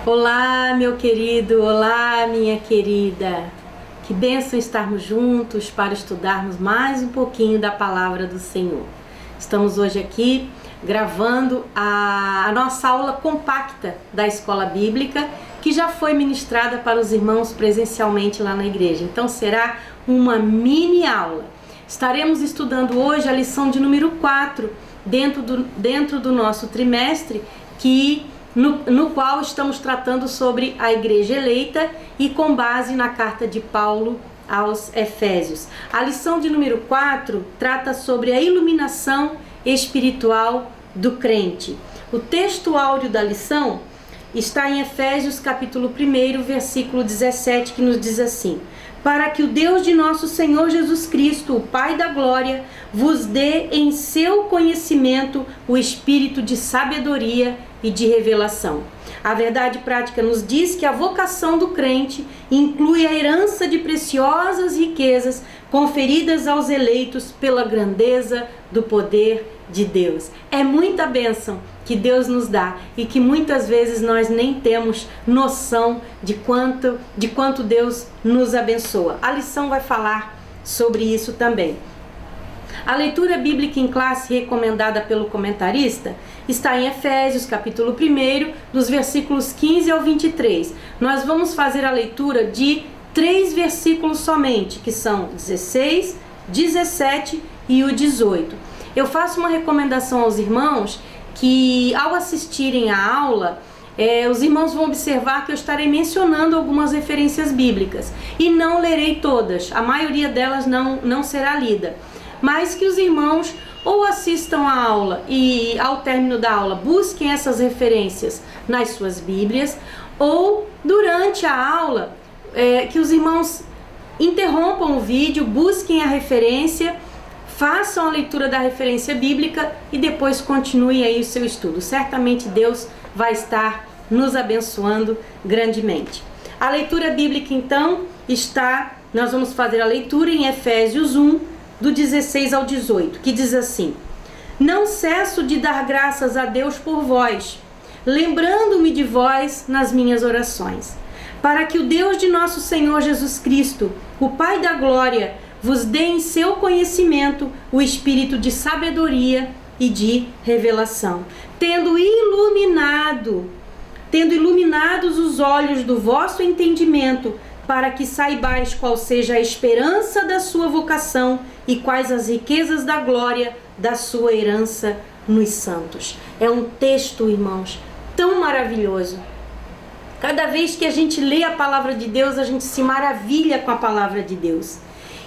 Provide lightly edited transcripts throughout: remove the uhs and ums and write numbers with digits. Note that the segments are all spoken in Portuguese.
Olá, meu querido, olá, minha querida. Que bênção estarmos juntos para estudarmos mais um pouquinho da palavra do Senhor. Estamos hoje aqui gravando a nossa aula compacta da Escola Bíblica, que já foi ministrada para os irmãos presencialmente lá na igreja. Então será uma mini aula. Estaremos estudando hoje a lição de número 4 dentro do nosso trimestre, no qual estamos tratando sobre a igreja eleita e com base na carta de Paulo aos Efésios. A lição de número 4 trata sobre a iluminação espiritual do crente. O texto áureo da lição está em Efésios capítulo 1, versículo 17, que nos diz assim: para que o Deus de nosso Senhor Jesus Cristo, o Pai da Glória, vos dê em seu conhecimento o espírito de sabedoria e de revelação. A verdade prática nos diz que a vocação do crente inclui a herança de preciosas riquezas conferidas aos eleitos pela grandeza do poder de Deus. É muita bênção que Deus nos dá e que muitas vezes nós nem temos noção de quanto Deus nos abençoa. A lição vai falar sobre isso também. A leitura bíblica em classe recomendada pelo comentarista está em Efésios capítulo 1, dos versículos 15 ao 23. Nós vamos fazer a leitura de 3 versículos somente, que são 16, 17 e o 18. Eu faço uma recomendação aos irmãos que, ao assistirem à aula, os irmãos vão observar que eu estarei mencionando algumas referências bíblicas e não lerei todas, a maioria delas não será lida, mas que os irmãos ou assistam a aula e, ao término da aula, busquem essas referências nas suas Bíblias, ou durante a aula, que os irmãos interrompam o vídeo, busquem a referência, façam a leitura da referência bíblica e depois continuem aí o seu estudo. Certamente Deus vai estar nos abençoando grandemente. A leitura bíblica, então, nós vamos fazer a leitura em Efésios 1, do 16 ao 18, que diz assim: não cesso de dar graças a Deus por vós, lembrando-me de vós nas minhas orações, para que o Deus de nosso Senhor Jesus Cristo, o Pai da Glória, vos dê em seu conhecimento o espírito de sabedoria e de revelação, tendo iluminados os olhos do vosso entendimento, para que saibais qual seja a esperança da sua vocação e quais as riquezas da glória da sua herança nos santos. É um texto, irmãos, tão maravilhoso. Cada vez que a gente lê a palavra de Deus, a gente se maravilha com a palavra de Deus.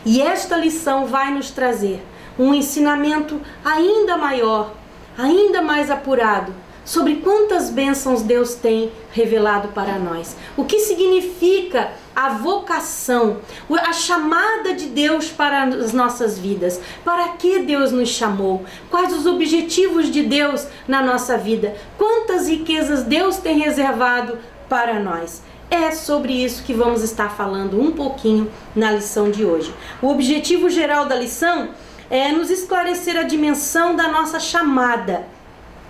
E esta lição vai nos trazer um ensinamento ainda maior, ainda mais apurado, sobre quantas bênçãos Deus tem revelado para nós. O que significa a vocação, a chamada de Deus para as nossas vidas. Para que Deus nos chamou? Quais os objetivos de Deus na nossa vida? Quantas riquezas Deus tem reservado para nós? É sobre isso que vamos estar falando um pouquinho na lição de hoje. O objetivo geral da lição é nos esclarecer a dimensão da nossa chamada.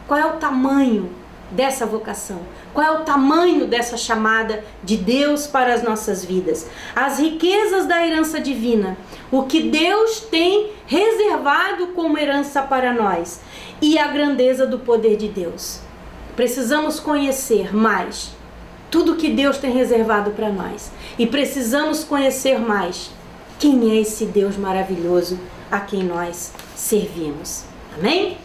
Qual é o tamanho dessa vocação? Qual é o tamanho dessa chamada de Deus para as nossas vidas? As riquezas da herança divina, o que Deus tem reservado como herança para nós, e a grandeza do poder de Deus. Precisamos conhecer mais tudo que Deus tem reservado para nós, e precisamos conhecer mais quem é esse Deus maravilhoso a quem nós servimos. Amém?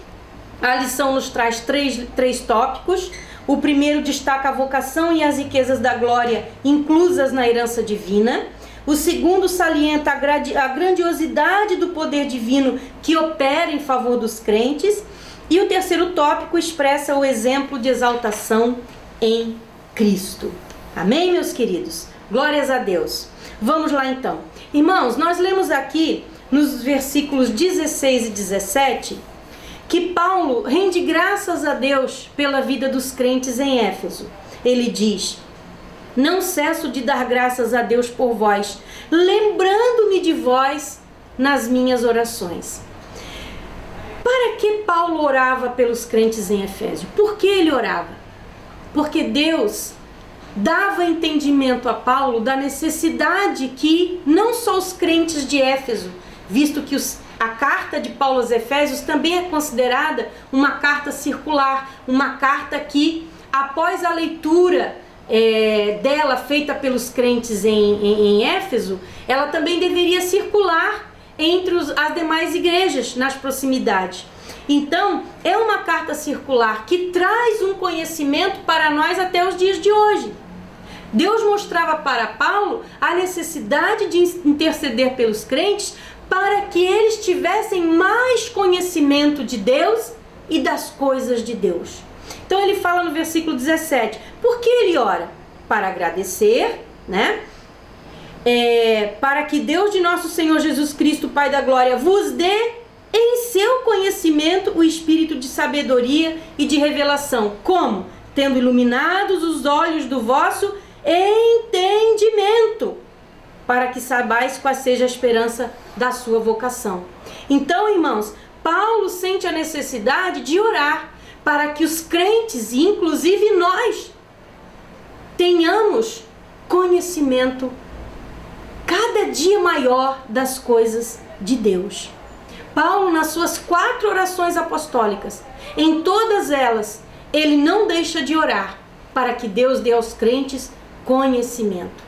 A lição nos traz três tópicos. O primeiro destaca a vocação e as riquezas da glória inclusas na herança divina. O segundo salienta a grandiosidade do poder divino que opera em favor dos crentes. E o terceiro tópico expressa o exemplo de exaltação em Cristo. Amém, meus queridos? Glórias a Deus. Vamos lá então. Irmãos, nós lemos aqui nos versículos 16 e 17... que Paulo rende graças a Deus pela vida dos crentes em Éfeso. Ele diz: não cesso de dar graças a Deus por vós, lembrando-me de vós nas minhas orações. Para que Paulo orava pelos crentes em Efésio? Por que ele orava? Porque Deus dava entendimento a Paulo da necessidade que não só os crentes de Éfeso, visto que a carta de Paulo aos Efésios também é considerada uma carta circular, uma carta que, após a leitura dela feita pelos crentes em Éfeso, ela também deveria circular entre as demais igrejas nas proximidades. Então, é uma carta circular que traz um conhecimento para nós até os dias de hoje. Deus mostrava para Paulo a necessidade de interceder pelos crentes para que eles tivessem mais conhecimento de Deus e das coisas de Deus. Então ele fala no versículo 17, por que ele ora? Para agradecer, né? Para que Deus de nosso Senhor Jesus Cristo, Pai da Glória, vos dê em seu conhecimento o espírito de sabedoria e de revelação. Como? Tendo iluminados os olhos do vosso entendimento, para que saibais qual seja a esperança da sua vocação. Então, irmãos, Paulo sente a necessidade de orar para que os crentes, e inclusive nós, tenhamos conhecimento cada dia maior das coisas de Deus. Paulo, nas suas 4 orações apostólicas, em todas elas, ele não deixa de orar para que Deus dê aos crentes conhecimento.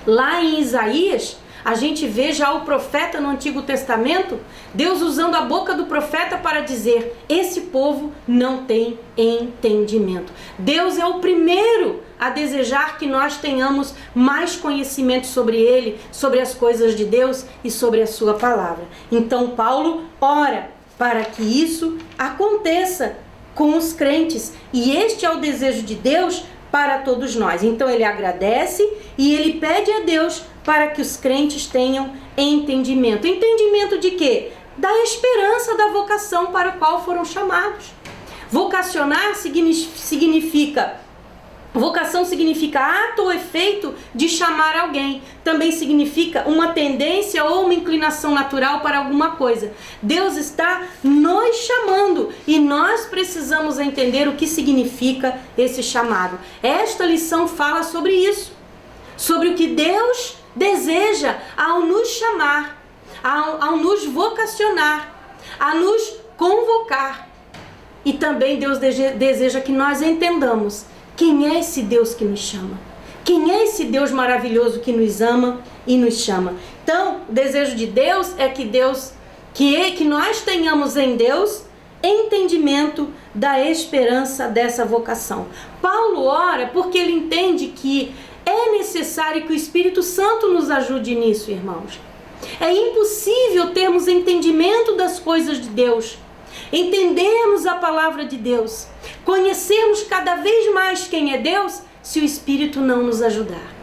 Lá em Isaías, a gente vê já o profeta no Antigo Testamento, Deus usando a boca do profeta para dizer, esse povo não tem entendimento. Deus é o primeiro a desejar que nós tenhamos mais conhecimento sobre Ele, sobre as coisas de Deus e sobre a sua palavra. Então Paulo ora para que isso aconteça com os crentes, e este é o desejo de Deus para todos nós. Então ele agradece e ele pede a Deus para que os crentes tenham entendimento. Entendimento de quê? Da esperança da vocação para a qual foram chamados. Vocacionar vocação significa ato ou efeito de chamar alguém. Também significa uma tendência ou uma inclinação natural para alguma coisa. Deus está nos chamando e nós precisamos entender o que significa esse chamado. Esta lição fala sobre isso, sobre o que Deus deseja ao nos chamar, ao nos vocacionar, a nos convocar. E também Deus deseja que nós entendamos quem é esse Deus que nos chama? Quem é esse Deus maravilhoso que nos ama e nos chama? Então, o desejo de Deus é que nós tenhamos em Deus entendimento da esperança dessa vocação. Paulo ora porque ele entende que é necessário que o Espírito Santo nos ajude nisso, irmãos. É impossível termos entendimento das coisas de Deus, entendermos a palavra de Deus, conhecermos cada vez mais quem é Deus, se o Espírito não nos ajudar.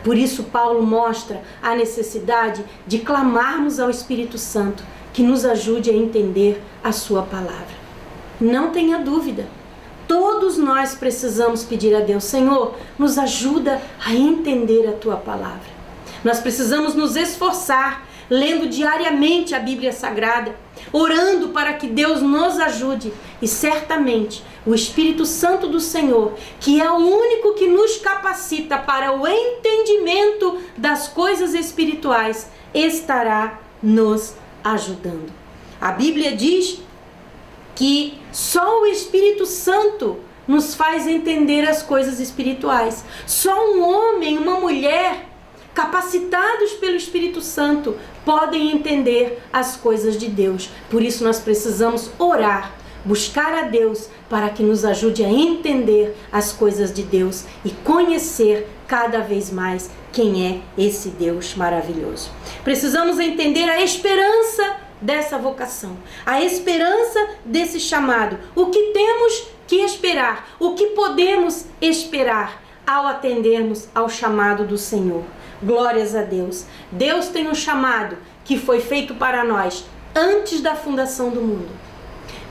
Por isso Paulo mostra a necessidade de clamarmos ao Espírito Santo que nos ajude a entender a sua palavra. Não tenha dúvida, todos nós precisamos pedir a Deus, Senhor, nos ajuda a entender a tua palavra. Nós precisamos nos esforçar, lendo diariamente a Bíblia Sagrada, orando para que Deus nos ajude, e certamente o Espírito Santo do Senhor, que é o único que nos capacita para o entendimento das coisas espirituais, estará nos ajudando. A Bíblia diz que só o Espírito Santo nos faz entender as coisas espirituais. Só um homem, uma mulher, capacitados pelo Espírito Santo, podem entender as coisas de Deus. Por isso nós precisamos orar, buscar a Deus para que nos ajude a entender as coisas de Deus e conhecer cada vez mais quem é esse Deus maravilhoso. Precisamos entender a esperança dessa vocação, a esperança desse chamado, o que temos que esperar, o que podemos esperar ao atendermos ao chamado do Senhor. Glórias a Deus. Deus tem um chamado que foi feito para nós antes da fundação do mundo.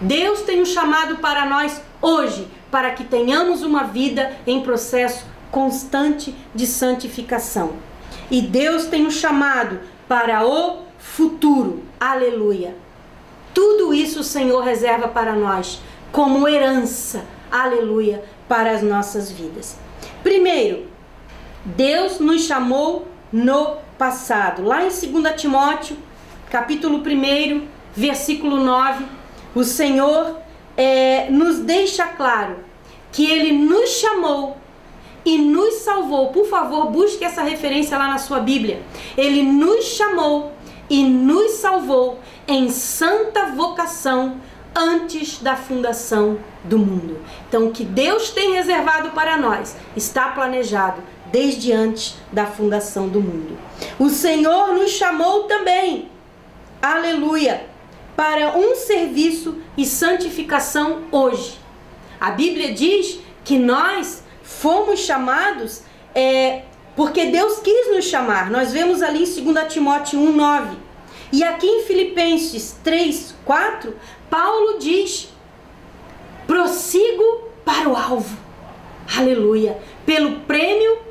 Deus tem um chamado para nós hoje, para que tenhamos uma vida em processo constante de santificação. E Deus tem um chamado para o futuro. Aleluia. Tudo isso o Senhor reserva para nós como herança. Aleluia. Para as nossas vidas. Primeiro, Deus nos chamou no passado. Lá em 2 Timóteo, capítulo 1, versículo 9, o Senhor nos deixa claro que Ele nos chamou e nos salvou. Por favor, busque essa referência lá na sua Bíblia. Ele nos chamou e nos salvou em santa vocação antes da fundação do mundo. Então, o que Deus tem reservado para nós está planejado desde antes da fundação do mundo. O Senhor nos chamou também, aleluia, para um serviço e santificação hoje. A Bíblia diz que nós fomos chamados porque Deus quis nos chamar. Nós vemos ali em 2 Timóteo 1:9. E aqui em Filipenses 3:4, Paulo diz: prossigo para o alvo, aleluia, pelo prêmio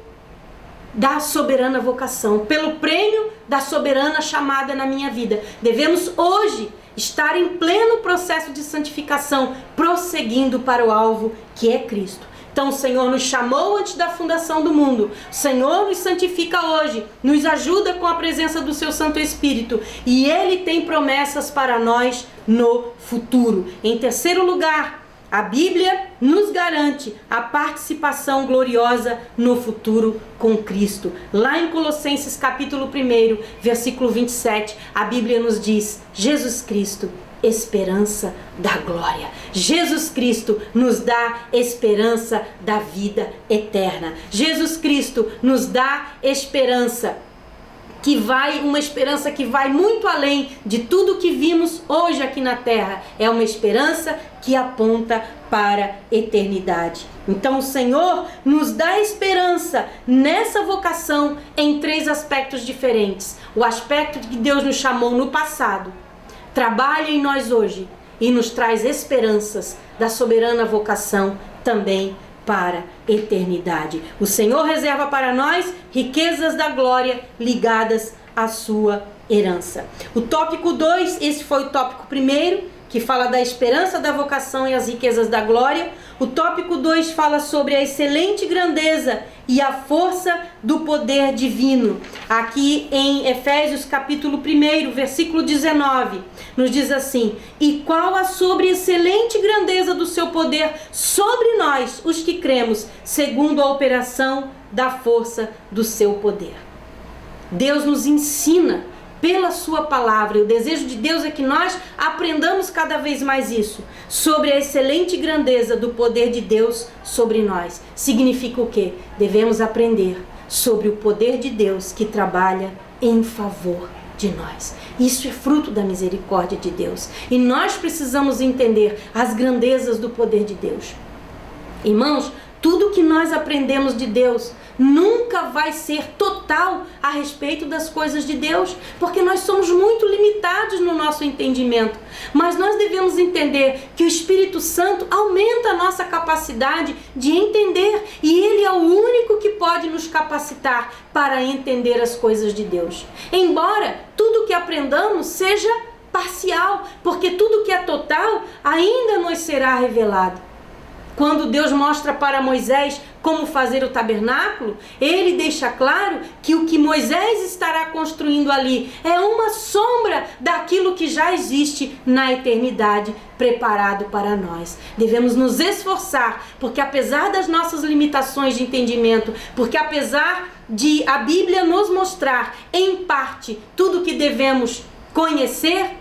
da soberana vocação, pelo prêmio da soberana chamada na minha vida. Devemos hoje estar em pleno processo de santificação, prosseguindo para o alvo que é Cristo. Então o Senhor nos chamou antes da fundação do mundo. O Senhor nos santifica hoje, nos ajuda com a presença do seu Santo Espírito. E Ele tem promessas para nós no futuro. Em terceiro lugar, a Bíblia nos garante a participação gloriosa no futuro com Cristo. Lá em Colossenses capítulo 1, versículo 27, a Bíblia nos diz: Jesus Cristo, esperança da glória. Jesus Cristo nos dá esperança da vida eterna. Jesus Cristo nos dá esperança uma esperança que vai muito além de tudo que vimos hoje aqui na terra. É uma esperança que aponta para a eternidade. Então o Senhor nos dá esperança nessa vocação em 3 aspectos diferentes. O aspecto de que Deus nos chamou no passado, trabalha em nós hoje e nos traz esperanças da soberana vocação também para a eternidade. O Senhor reserva para nós riquezas da glória ligadas à sua herança. O tópico 2, esse foi o tópico 1, que fala da esperança da vocação e as riquezas da glória. O tópico 2 fala sobre a excelente grandeza e a força do poder divino. Aqui em Efésios capítulo 1, versículo 19, nos diz assim: e qual a sobreexcelente grandeza do seu poder sobre nós, os que cremos, segundo a operação da força do seu poder. Deus nos ensina pela sua palavra, e o desejo de Deus é que nós aprendamos cada vez mais isso, sobre a excelente grandeza do poder de Deus sobre nós. Significa o quê? Devemos aprender sobre o poder de Deus que trabalha em favor de nós. Isso é fruto da misericórdia de Deus, e nós precisamos entender as grandezas do poder de Deus. Irmãos, tudo que nós aprendemos de Deus nunca vai ser total a respeito das coisas de Deus, porque nós somos muito limitados no nosso entendimento. Mas nós devemos entender que o Espírito Santo aumenta a nossa capacidade de entender, e Ele é o único que pode nos capacitar para entender as coisas de Deus. Embora tudo que aprendamos seja parcial, porque tudo que é total ainda nos será revelado. Quando Deus mostra para Moisés como fazer o tabernáculo, Ele deixa claro que o que Moisés estará construindo ali é uma sombra daquilo que já existe na eternidade, preparado para nós. Devemos nos esforçar, porque apesar das nossas limitações de entendimento, porque apesar de a Bíblia nos mostrar, em parte, tudo que devemos conhecer,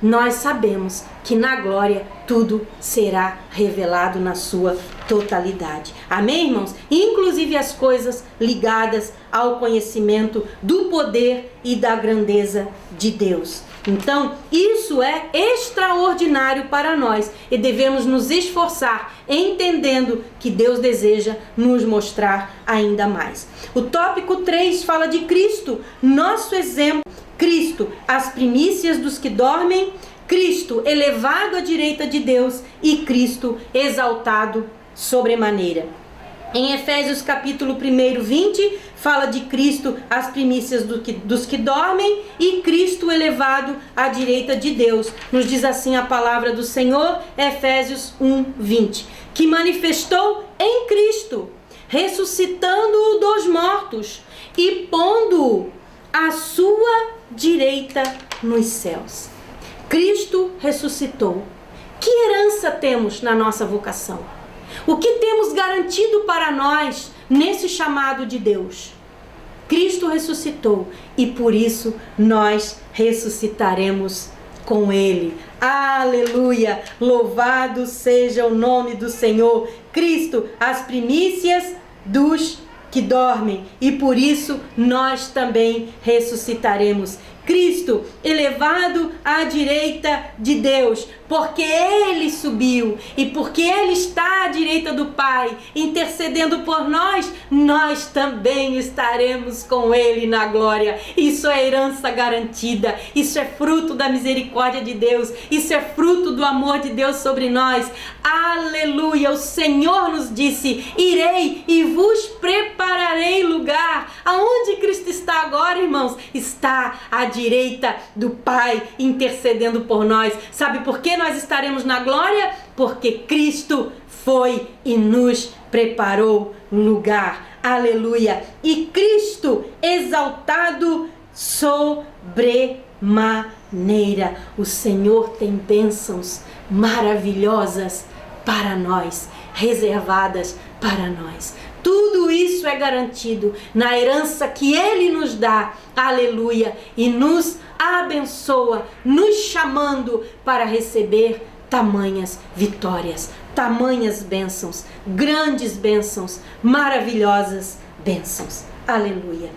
nós sabemos que na glória tudo será revelado na sua totalidade. Amém, irmãos? Inclusive as coisas ligadas ao conhecimento do poder e da grandeza de Deus. Então, isso é extraordinário para nós e devemos nos esforçar entendendo que Deus deseja nos mostrar ainda mais. O tópico 3 fala de Cristo, nosso exemplo. Cristo, as primícias dos que dormem, Cristo elevado à direita de Deus e Cristo exaltado sobremaneira. Em Efésios capítulo 1, 20, fala de Cristo, as primícias dos que dormem, e Cristo elevado à direita de Deus. Nos diz assim a palavra do Senhor, Efésios 1, 20, que manifestou em Cristo ressuscitando-o dos mortos e pondo-o à sua direita nos céus. Cristo ressuscitou. Que herança temos na nossa vocação? O que temos garantido para nós nesse chamado de Deus? Cristo ressuscitou e por isso nós ressuscitaremos com Ele. Aleluia! Louvado seja o nome do Senhor. Cristo, as primícias dos que dormem, e por isso nós também ressuscitaremos. Cristo elevado à direita de Deus, porque Ele subiu e porque Ele está à direita do Pai, intercedendo por nós, nós também estaremos com Ele na glória. Isso é herança garantida, isso é fruto da misericórdia de Deus, isso é fruto do amor de Deus sobre nós. Aleluia! O Senhor nos disse: irei e vos prepararei lugar. Aonde Cristo está agora, irmãos? Está à direita do Pai, intercedendo por nós. Sabe por que nós estaremos na glória? Porque Cristo foi e nos preparou lugar. Aleluia! E Cristo exaltado sobremaneira. O Senhor tem bênçãos maravilhosas para nós, reservadas para nós. Tudo isso é garantido na herança que Ele nos dá, aleluia, e nos abençoa, nos chamando para receber tamanhas vitórias, tamanhas bênçãos, grandes bênçãos, maravilhosas bênçãos, aleluia.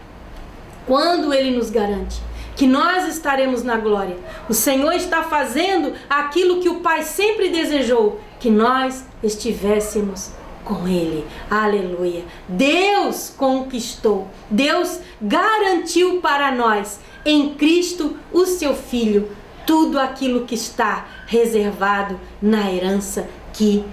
Quando Ele nos garante que nós estaremos na glória, o Senhor está fazendo aquilo que o Pai sempre desejou, que nós estivéssemos com Ele, aleluia. Deus conquistou, Deus garantiu para nós, em Cristo, o seu Filho, tudo aquilo que está reservado na herança que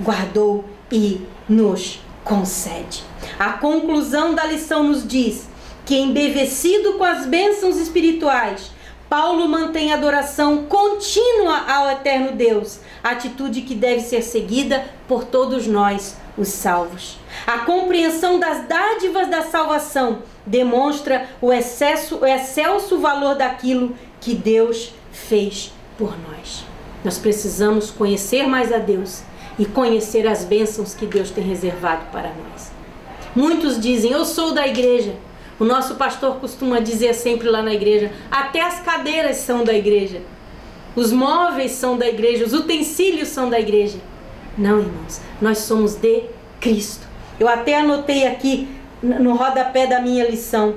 guardou e nos concede. A conclusão da lição nos diz que, embevecido com as bênçãos espirituais, Paulo mantém adoração contínua ao eterno Deus, atitude que deve ser seguida por todos nós, os salvos. A compreensão das dádivas da salvação demonstra o excelso valor daquilo que Deus fez por nós. Nós precisamos conhecer mais a Deus e conhecer as bênçãos que Deus tem reservado para nós. Muitos dizem: eu sou da igreja. O nosso pastor costuma dizer sempre lá na igreja: até as cadeiras são da igreja, os móveis são da igreja, os utensílios são da igreja. Não, irmãos, nós somos de Cristo. Eu até anotei aqui no rodapé da minha lição: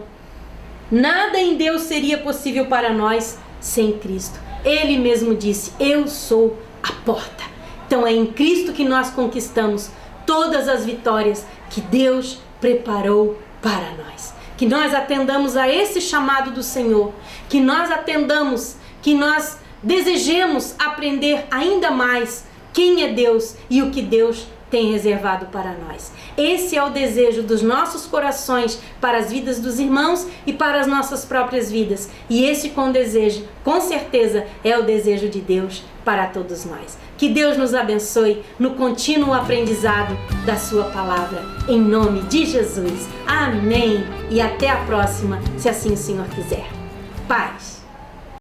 nada em Deus seria possível para nós sem Cristo. Ele mesmo disse: eu sou a porta. Então é em Cristo que nós conquistamos todas as vitórias que Deus preparou para nós. Que nós atendamos a esse chamado do Senhor, que nós atendamos, que nós desejemos aprender ainda mais quem é Deus e o que Deus tem reservado para nós. Esse é o desejo dos nossos corações para as vidas dos irmãos e para as nossas próprias vidas. E esse desejo, com certeza, é o desejo de Deus para todos nós. Que Deus nos abençoe no contínuo aprendizado da sua palavra. Em nome de Jesus. Amém. E até a próxima, se assim o Senhor quiser. Paz.